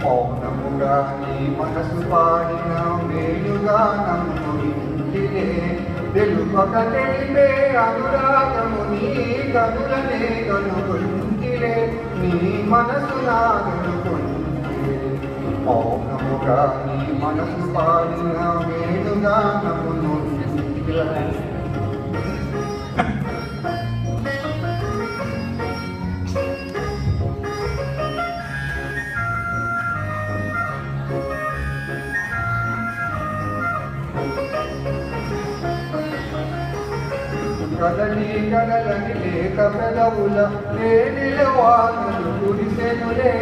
మౌనముగా నీ మనసు పాడిన వేణుగానము వింటినే తెలుపక తెలిపే అనురాగము నీ కనులనే కనుగొంటిలే నీ మనసు నాగనుకొంటిలే మౌనముగా నీ మనసు పాడిన వేణుగానము వింటిలే కదలి కదలని లేక పెదవుల నిలవానలు కురిసెనులే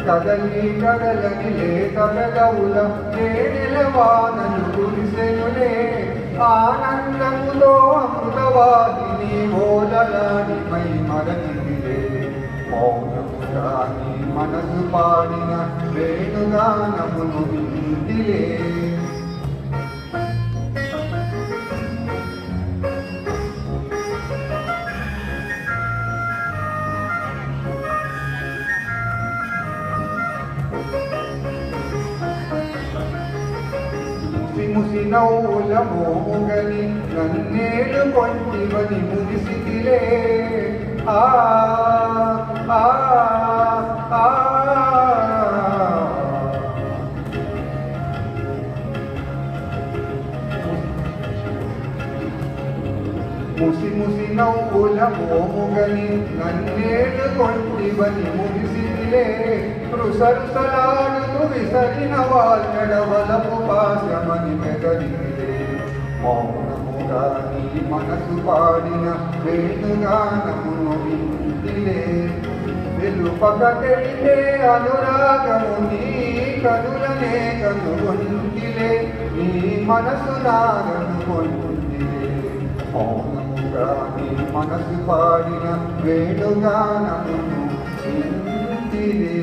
కదలి కదలని లేక పెదవుల నిలవానలు కురిసెనులే ఆనందములో అమృతవాదిని ఓలలాని మై మరచిలే మౌనముగా నీ మనసు పాడిన వేణుగానమును వింటిలే ముసి నవ్వుల మోముగని నన్నేలు కొంటివని ముగిసిలే ఆ ఆ ఆ ముసి ముసి నవ్వుల మోముగని నన్నేలు కొంటివని ముగిసిలే రుసరుసలాడుతూ విసరిన వాళ్ళడవలపు పాశమని మెదడిలే మౌనముగా నీ మనసు పాడిన వేణుగానమును వింటిలే వెలుపక తెలిపే అనురాగము నీ కనులనే కనుగొంటిలే నీ మనసు నాగనుకొంటిలే మౌనముగా నీ మనసు పాడిన వేణుగానమును వింటిలే